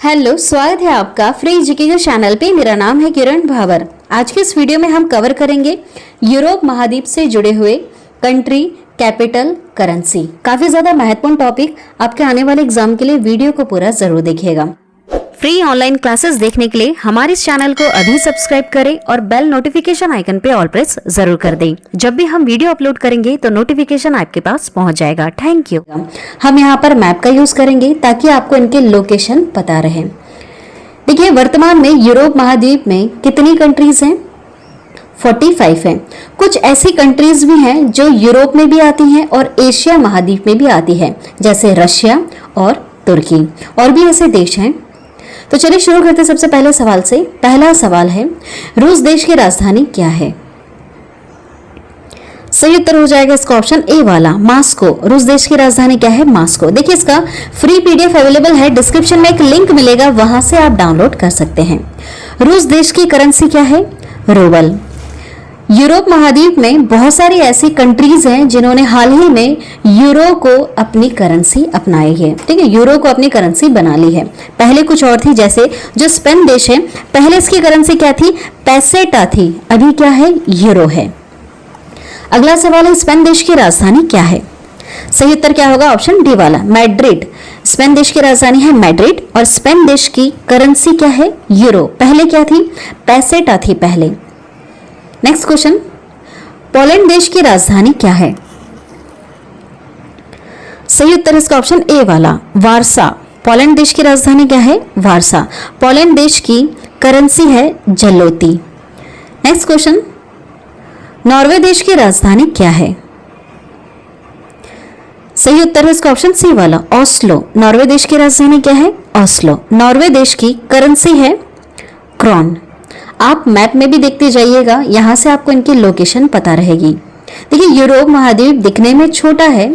Hello, स्वागत है आपका फ्री जीके के चैनल पे। मेरा नाम है किरण भावर। आज के इस वीडियो में हम कवर करेंगे यूरोप महाद्वीप से जुड़े हुए कंट्री, कैपिटल, करेंसी। काफी ज्यादा महत्वपूर्ण टॉपिक। आपके आने वाले एग्जाम के लिए वीडियो को पूरा जरूर देखिएगा। फ्री ऑनलाइन क्लासेस देखने के लिए हमारे इस चैनल को अभी सब्सक्राइब करें और बेल नोटिफिकेशन आइकन पे ऑल प्रेस जरूर कर दें। जब भी हम वीडियो अपलोड करेंगे तो नोटिफिकेशन आपके पास पहुंच जाएगा। Thank you. हम यहाँ पर मैप का यूज करेंगे ताकि आपको इनके लोकेशन पता रहे। देखिए, वर्तमान में यूरोप महाद्वीप में कितनी कंट्रीज हैं? 45 हैं। कुछ ऐसी कंट्रीज भी हैं जो यूरोप में भी आती हैं और एशिया महाद्वीप में भी आती है, जैसे रशिया और तुर्की। और भी ऐसे देश हैं। तो चलिए शुरू करते हैं सबसे पहले सवाल से। पहला सवाल है, रूस देश की राजधानी क्या है? सही उत्तर हो जाएगा इसका ऑप्शन ए वाला, मास्को। रूस देश की राजधानी क्या है? मास्को। देखिए, इसका फ्री पीडीएफ अवेलेबल है। डिस्क्रिप्शन में एक लिंक मिलेगा, वहां से आप डाउनलोड कर सकते हैं। रूस देश की करेंसी क्या है? रूबल। यूरोप महाद्वीप में बहुत सारी ऐसी कंट्रीज हैं जिन्होंने हाल ही में यूरो को अपनी करेंसी अपनाई है। ठीक है, यूरो को अपनी करेंसी बना ली है। पहले कुछ और थी, जैसे जो स्पेन देश है, पहले इसकी करेंसी क्या थी? पेसेटा थी। अभी क्या है? यूरो है। अगला सवाल है, स्पेन देश की राजधानी क्या है? सही उत्तर क्या होगा? ऑप्शन डी वाला, मैड्रिड। स्पेन देश की राजधानी है मैड्रिड और स्पेन देश की करेंसी क्या है? यूरो। पहले क्या थी? पेसेटा थी पहले। नेक्स्ट क्वेश्चन, पोलैंड देश की राजधानी क्या है? सही उत्तर इसका ऑप्शन ए वाला, वारसा। पोलैंड देश की राजधानी क्या है? वारसा। पोलैंड देश की करेंसी है जलोती। नेक्स्ट क्वेश्चन, नॉर्वे देश की राजधानी क्या है? सही उत्तर है इसका ऑप्शन सी वाला, ओस्लो। नॉर्वे देश की राजधानी क्या है? ओस्लो। नॉर्वे देश की करेंसी है क्रोन। आप मैप में भी देखते जाइएगा, यहां से आपको इनकी लोकेशन पता रहेगी। देखिए, यूरोप महाद्वीप दिखने में छोटा है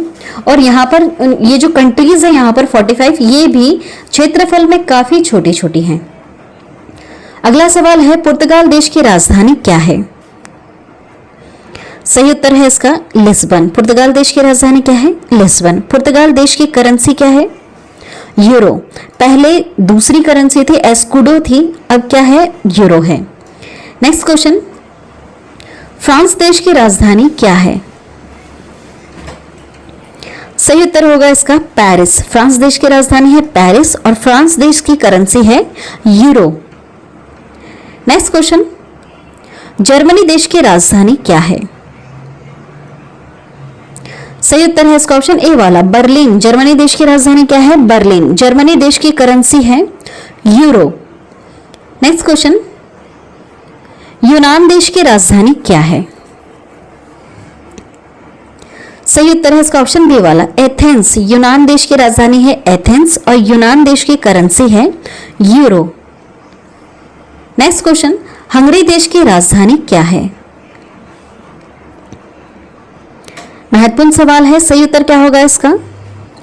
और यहाँ पर ये जो कंट्रीज है यहाँ पर 45, ये भी क्षेत्रफल में काफी छोटी छोटी हैं। अगला सवाल है, पुर्तगाल देश की राजधानी क्या है? सही उत्तर है इसका लिस्बन। पुर्तगाल देश की राजधानी क्या है? लिस्बन। पुर्तगाल देश की करेंसी क्या है? यूरो। पहले दूसरी करेंसी थी, एस्कुडो थी, अब क्या है? यूरो है। नेक्स्ट क्वेश्चन, फ्रांस देश की राजधानी क्या है? सही उत्तर होगा इसका पेरिस। फ्रांस देश की राजधानी है पेरिस और फ्रांस देश की करेंसी है यूरो। नेक्स्ट क्वेश्चन, जर्मनी देश की राजधानी क्या है? सही उत्तर है इसका ऑप्शन ए वाला, बर्लिन। जर्मनी देश की राजधानी क्या है? बर्लिन। जर्मनी देश की करेंसी है यूरो। नेक्स्ट क्वेश्चन, यूनान देश की राजधानी क्या है? सही उत्तर है इसका ऑप्शन बी वाला, एथेंस। यूनान देश की राजधानी है एथेंस और यूनान देश की करेंसी है यूरो। नेक्स्ट क्वेश्चन, हंगरी देश की राजधानी क्या है? महत्वपूर्ण सवाल है। सही उत्तर क्या होगा इसका?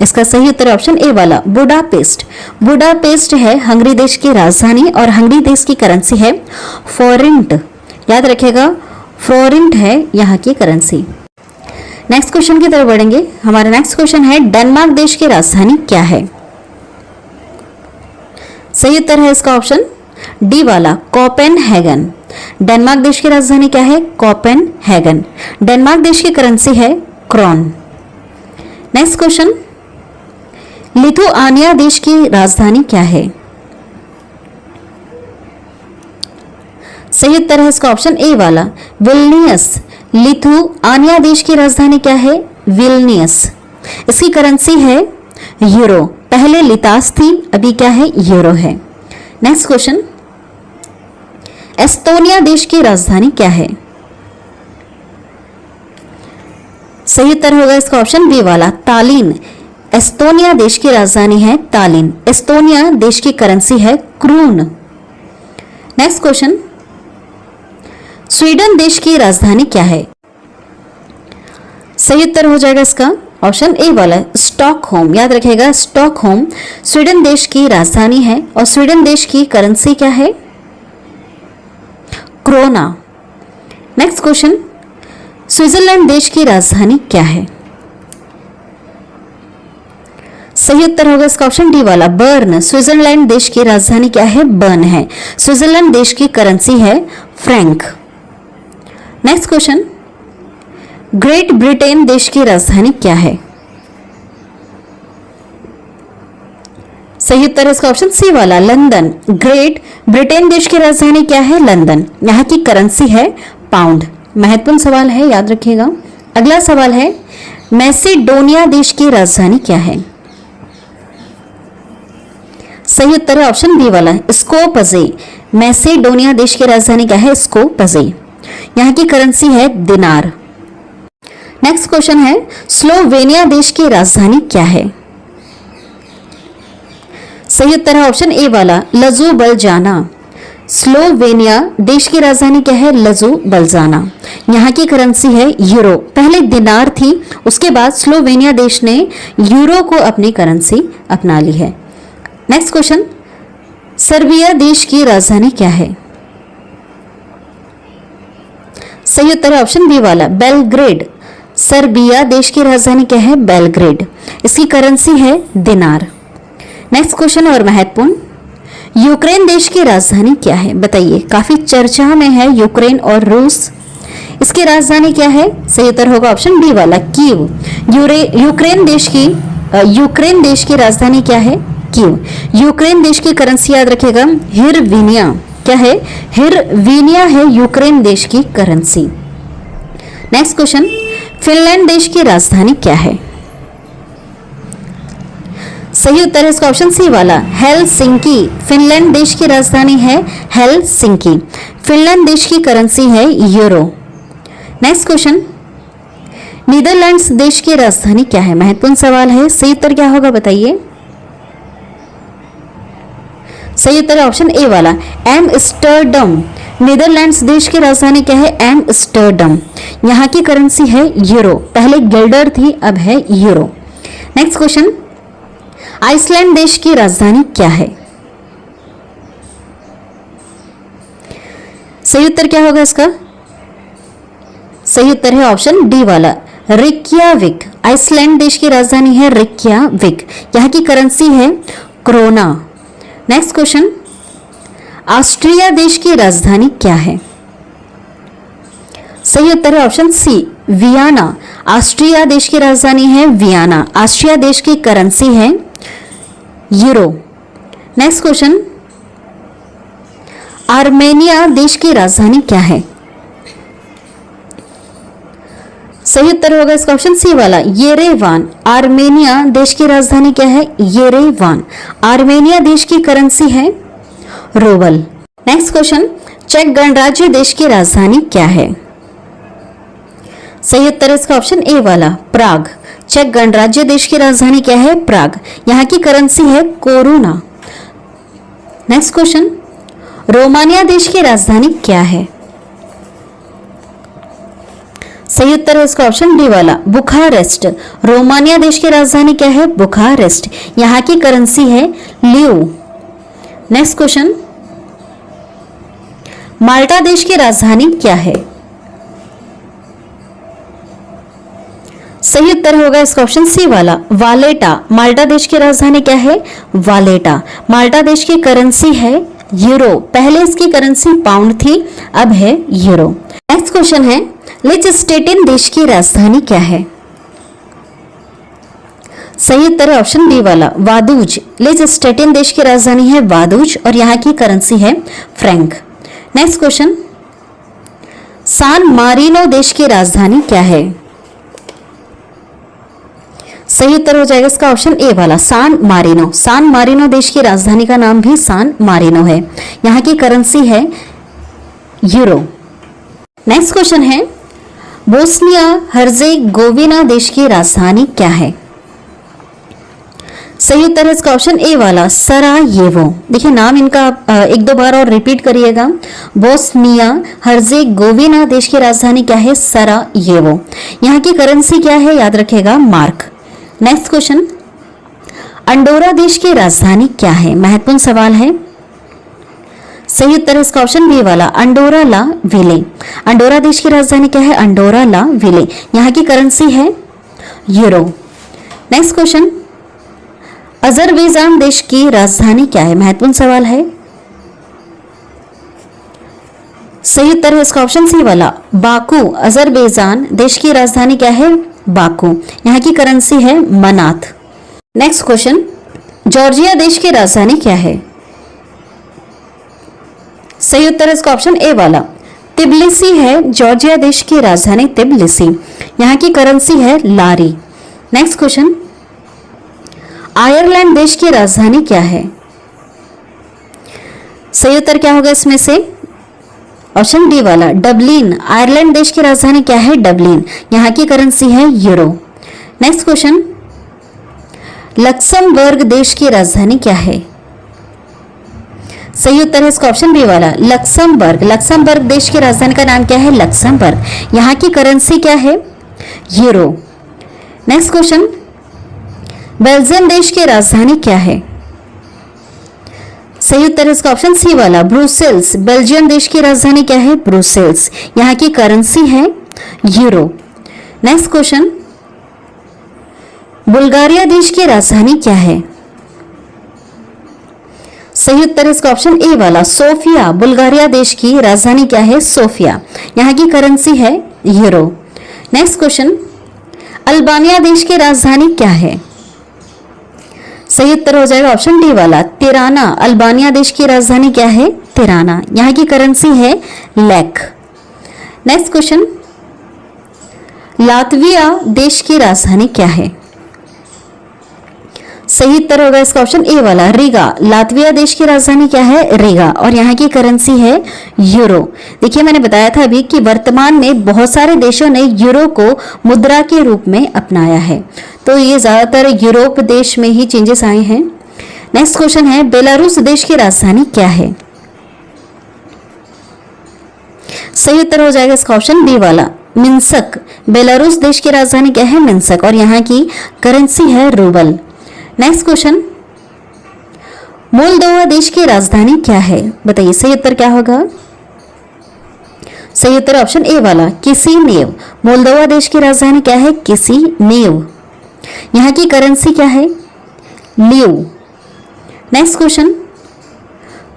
इसका सही उत्तर ऑप्शन ए वाला, बुडापेस्ट। बुडापेस्ट है हंगरी देश की राजधानी और हंगरी देश की करेंसी है फोरिंट। याद रखिएगा, फोरिंट है यहाँ की करेंसी। नेक्स्ट क्वेश्चन की तरफ बढ़ेंगे। हमारा नेक्स्ट क्वेश्चन है, डेनमार्क देश की राजधानी क्या है? सही उत्तर है इसका ऑप्शन डी वाला, कोपेनहेगन। डेनमार्क देश की राजधानी क्या है? कोपेनहेगन। डेनमार्क देश की करेंसी है क्रोन। नेक्स्ट क्वेश्चन, लिथुआनिया देश की राजधानी क्या है? सही उत्तर है इसका ऑप्शन ए वाला, विल्नियस। लिथुआनिया देश की राजधानी क्या है? विल्नियस। इसकी करेंसी है यूरो। पहले लितास थी, अभी क्या है? यूरो है। नेक्स्ट क्वेश्चन, एस्तोनिया देश की राजधानी क्या है? सही उत्तर होगा इसका ऑप्शन बी वाला, तालिन। एस्तोनिया देश की राजधानी है तालिन। एस्तोनिया देश की करेंसी है क्रून। नेक्स्ट क्वेश्चन, स्वीडन देश की राजधानी क्या है? सही उत्तर हो जाएगा इसका ऑप्शन ए वाला, स्टॉकहोम। याद रखिएगा, स्टॉकहोम स्वीडन देश की राजधानी है और स्वीडन देश की करेंसी क्या है? क्रोना। नेक्स्ट क्वेश्चन, स्विट्जरलैंड देश की राजधानी क्या है? सही उत्तर होगा इसका ऑप्शन डी वाला बर्न। स्विट्जरलैंड देश की राजधानी क्या है? बर्न है। स्विट्जरलैंड देश की करेंसी है Frank. Next question, great Britain देश की राजधानी क्या है? सही उत्तर है इसका ऑप्शन सी वाला लंदन। ग्रेट ब्रिटेन देश की राजधानी क्या है? लंदन। यहाँ की करेंसी है पाउंड। महत्वपूर्ण सवाल है, याद रखिएगा। अगला सवाल है, मैसेडोनिया देश की राजधानी क्या है? सही उत्तर है ऑप्शन बी वाला स्कोपजे। मैसेडोनिया देश की राजधानी क्या है? स्कोपजे। यहाँ की करेंसी है दिनार। नेक्स्ट क्वेश्चन है, स्लोवेनिया देश की राजधानी क्या है? सही उत्तर है ऑप्शन ए वाला लजुबलजाना। स्लोवेनिया देश की राजधानी क्या है? लजुबलजाना। यहाँ की करेंसी है यूरो। पहले दिनार थी, उसके बाद स्लोवेनिया देश ने यूरो को अपनी करेंसी अपना ली है। नेक्स्ट क्वेश्चन, सर्बिया देश की राजधानी क्या है? सही उत्तर है ऑप्शन बी वाला बेलग्रेड। सर्बिया देश की राजधानी क्या है? बेलग्रेड। इसकी करेंसी है दिनार। नेक्स्ट क्वेश्चन और महत्वपूर्ण, यूक्रेन देश की राजधानी क्या है? बताइए, काफी चर्चा में है यूक्रेन और रूस। इसकी राजधानी क्या है? सही उत्तर होगा ऑप्शन बी वाला कीव। यूक्रेन देश की राजधानी क्या है? कीव। यूक्रेन देश की करेंसी याद रखिएगा हिरविनिया। क्या है? हिरविनिया है यूक्रेन देश की करेंसी। नेक्स्ट क्वेश्चन, फिनलैंड देश की राजधानी क्या है? सही उत्तर है इसका ऑप्शन सी वाला हेलसिंकी। फिनलैंड देश की राजधानी है हेलसिंकी। फिनलैंड देश की करेंसी है यूरो। नेक्स्ट क्वेश्चन, नीदरलैंड्स देश की राजधानी क्या है? महत्वपूर्ण सवाल है। सही उत्तर क्या होगा बताइए? सही उत्तर है ऑप्शन ए वाला एम्स्टर्डम। नीदरलैंड्स देश की राजधानी क्या है? एम्स्टर्डम। यहाँ की करेंसी है यूरो। पहले गिल्डर थी, अब है यूरो। नेक्स्ट क्वेश्चन, आइसलैंड देश की राजधानी क्या है? सही उत्तर क्या होगा इसका? सही उत्तर है ऑप्शन डी वाला रिक्याविक। आइसलैंड देश की राजधानी है रिक्याविक। यहाँ की करेंसी है क्रोना। नेक्स्ट क्वेश्चन, ऑस्ट्रिया देश की राजधानी क्या है? सही उत्तर है ऑप्शन सी वियना। ऑस्ट्रिया देश की राजधानी है वियना। ऑस्ट्रिया देश की करेंसी है यूरो। नेक्स्ट क्वेश्चन, आर्मेनिया देश की राजधानी क्या है? सही उत्तर होगा इसका ऑप्शन सी वाला येरेवान। आर्मेनिया देश की राजधानी क्या है? येरेवान। आर्मेनिया देश की करेंसी है रूबल। नेक्स्ट क्वेश्चन, चेक गणराज्य देश की राजधानी क्या है? सही उत्तर है इसका ऑप्शन ए वाला प्राग। चेक गणराज्य देश की राजधानी क्या है? प्राग। यहाँ की करेंसी है कोरोना। नेक्स्ट क्वेश्चन, रोमानिया देश की राजधानी क्या है? सही उत्तर है इसका ऑप्शन डी वाला बुखारेस्ट। रोमानिया देश की राजधानी क्या है? बुखारेस्ट। यहाँ की करेंसी है लियो। नेक्स्ट क्वेश्चन, माल्टा देश की राजधानी क्या है? सही उत्तर होगा इसका ऑप्शन सी वाला वालेटा। माल्टा देश की राजधानी क्या है? वालेटा। माल्टा देश की करेंसी है यूरो। पहले इसकी करेंसी पाउंड थी, अब है यूरो। नेक्स्ट क्वेश्चन है, लिechtenstein देश की राजधानी क्या है? सही उत्तर है ऑप्शन बी वाला वादूज। लिechtenstein देश की राजधानी है वादूज और यहाँ की करेंसी है फ्रैंक। नेक्स्ट क्वेश्चन, सान मारिनो देश की राजधानी क्या है? सही उत्तर हो जाएगा इसका ऑप्शन ए वाला सान मारिनो। सान मारिनो देश की राजधानी का नाम भी सान मारिनो है। यहाँ की करेंसी है यूरो। नेक्स्ट क्वेश्चन है, बोस्निया हर्जेगोविना देश की राजधानी क्या है? सही उत्तर है इसका ऑप्शन ए वाला सरायेवो। देखिए नाम इनका एक दो बार और रिपीट करिएगा। बोस्निया हर्जेगोविना देश की राजधानी क्या है? सरायेवो। यहाँ की करेंसी क्या है? याद रखिएगा मार्क। नेक्स्ट क्वेश्चन, अंडोरा देश की राजधानी क्या है? महत्वपूर्ण सवाल है। सही उत्तर है इसका ऑप्शन बी वाला अंडोरा ला विले। अंडोरा देश की राजधानी क्या है? अंडोरा ला विले। यहाँ की करेंसी है यूरो। नेक्स्ट क्वेश्चन, अजरबैजान देश की राजधानी क्या है? महत्वपूर्ण सवाल है। सही उत्तर है इसका ऑप्शन सी वाला, बाकू। अजरबैजान देश की राजधानी क्या है? बाकू। यहाँ की करेंसी है मनात। नेक्स्ट क्वेश्चन, जॉर्जिया देश की राजधानी क्या है? सही उत्तर है इसका ऑप्शन ए वाला, तिब्लिसी है जॉर्जिया देश की राजधानी, तिब्लिसी। यहाँ की करेंसी है लारी। नेक्स्ट क्वेश्चन, आयरलैंड देश की राजधानी क्या है? सही उत्तर क्या होगा इसमें से? ऑप्शन डी वाला, डबलिन। आयरलैंड देश की राजधानी क्या है? डबलिन। यहाँ की करेंसी है यूरो। नेक्स्ट क्वेश्चन, लक्समबर्ग देश की राजधानी क्या है? सही उत्तर है इसका ऑप्शन बी वाला, लक्समबर्ग। लक्समबर्ग देश की राजधानी का नाम क्या है? लक्समबर्ग। यहाँ की करेंसी क्या है? यूरो। नेक्स्ट क्वेश्चन, बेल्जियम देश की राजधानी क्या है? सही उत्तर है इसका ऑप्शन सी वाला, ब्रुसेल्स। बेल्जियम देश की राजधानी क्या है? ब्रुसेल्स। यहाँ की करेंसी है यूरो। नेक्स्ट क्वेश्चन, बुल्गारिया देश की राजधानी क्या है? सही उत्तर है इसका ऑप्शन ए वाला, सोफिया। बुल्गारिया देश की राजधानी क्या है? सोफिया। यहाँ की करेंसी है यूरो। नेक्स्ट क्वेश्चन, अल्बानिया देश की राजधानी क्या है? सही उत्तर हो जाएगा ऑप्शन डी वाला, तिराना। अल्बानिया देश की राजधानी क्या है? तिराना। यहाँ की करेंसी है लेक। नेक्स्ट क्वेश्चन, लातविया देश की राजधानी क्या है? सही उत्तर होगा इसका ऑप्शन ए वाला, रिगा। लातविया देश की राजधानी क्या है? रिगा। और यहाँ की करेंसी है यूरो। देखिए मैंने बताया था अभी कि वर्तमान में बहुत सारे देशों ने यूरो को मुद्रा के रूप में अपनाया है, तो ये ज्यादातर यूरोप देश में ही चेंजेस आए हैं। नेक्स्ट क्वेश्चन है, बेलारूस देश की राजधानी क्या है? सही उत्तर हो जाएगा इसका ऑप्शन बी वाला, मिन्स्क। बेलारूस देश की राजधानी क्या है? मिन्स्क। और यहाँ की करेंसी है रूबल। नेक्स्ट क्वेश्चन, मोल्दोवा देश की राजधानी क्या है? बताइए सही उत्तर क्या होगा? सही उत्तर ऑप्शन ए वाला, किसिनेव। मोल्दोवा देश की राजधानी क्या है? किसिनेव। यहाँ की करेंसी क्या है? ल्यू। नेक्स्ट क्वेश्चन,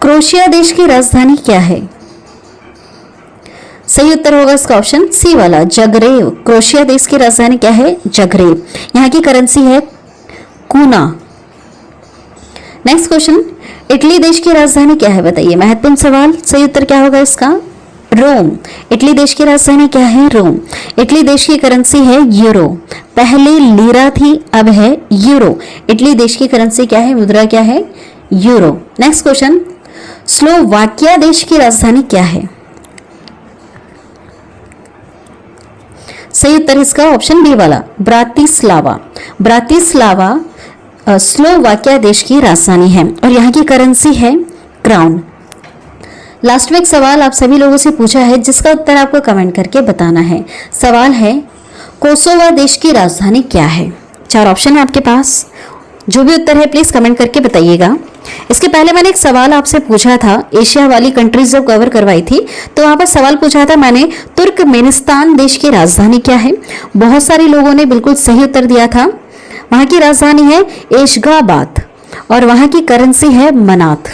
क्रोएशिया देश की राजधानी क्या है? सही उत्तर होगा इसका ऑप्शन सी वाला, जगरेव। क्रोएशिया देश की राजधानी क्या है? जगरेव। यहाँ की करेंसी है कूना। नेक्स्ट क्वेश्चन, इटली देश की राजधानी क्या है? बताइए, महत्वपूर्ण सवाल। सही उत्तर क्या होगा इसका? रोम। इटली देश की राजधानी क्या है? रोम। इटली देश की करेंसी है यूरो। पहले लीरा थी, अब है यूरो। इटली देश की करेंसी क्या है? मुद्रा क्या है? यूरो। नेक्स्ट क्वेश्चन, स्लोवाकिया देश की राजधानी क्या है? सही उत्तर इसका ऑप्शन बी वाला, ब्रातिस्लावा। ब्रातिस्लावा स्लोवाकिया देश की राजधानी है और यहाँ की करेंसी है क्राउन। लास्ट में एक सवाल आप सभी लोगों से पूछा है जिसका उत्तर आपको कमेंट करके बताना है। सवाल है, कोसोवा देश की राजधानी क्या है? 4 ऑप्शन है आपके पास, जो भी उत्तर है प्लीज कमेंट करके बताइएगा। इसके पहले मैंने एक सवाल आपसे पूछा था, एशिया वाली कंट्रीज जब कवर करवाई थी तो वहां पर सवाल पूछा था मैंने, तुर्कमेनिस्तान देश की राजधानी क्या है? बहुत सारे लोगों ने बिल्कुल सही उत्तर दिया था। वहां की राजधानी है एशगाबाद और वहां की करेंसी है मनात।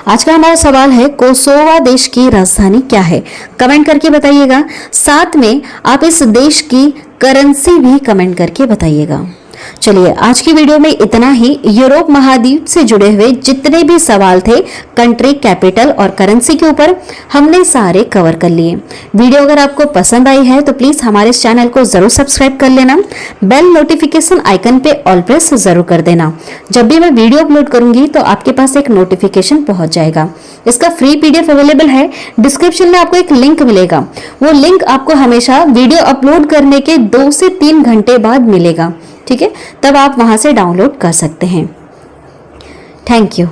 आज का हमारा सवाल है, कोसोवा देश की राजधानी क्या है? कमेंट करके बताइएगा। साथ में आप इस देश की करेंसी भी कमेंट करके बताइएगा। चलिए आज की वीडियो में इतना ही। यूरोप महाद्वीप से जुड़े हुए जितने भी सवाल थे कंट्री, कैपिटल और करेंसी के ऊपर हमने सारे कवर कर लिए। वीडियो अगर आपको पसंद आई है तो प्लीज हमारे इस चैनल को जरूर सब्सक्राइब कर लेना। बेल नोटिफिकेशन आइकन पे ऑल प्रेस जरूर कर देना। जब भी मैं वीडियो अपलोड करूंगी तो आपके पास एक नोटिफिकेशन पहुंच जाएगा। इसका फ्री पीडीएफ अवेलेबल है, डिस्क्रिप्शन में आपको एक लिंक मिलेगा। वो लिंक आपको हमेशा वीडियो अपलोड करने के 2 से 3 घंटे बाद मिलेगा, ठीक है? तब आप वहां से डाउनलोड कर सकते हैं। Thank you.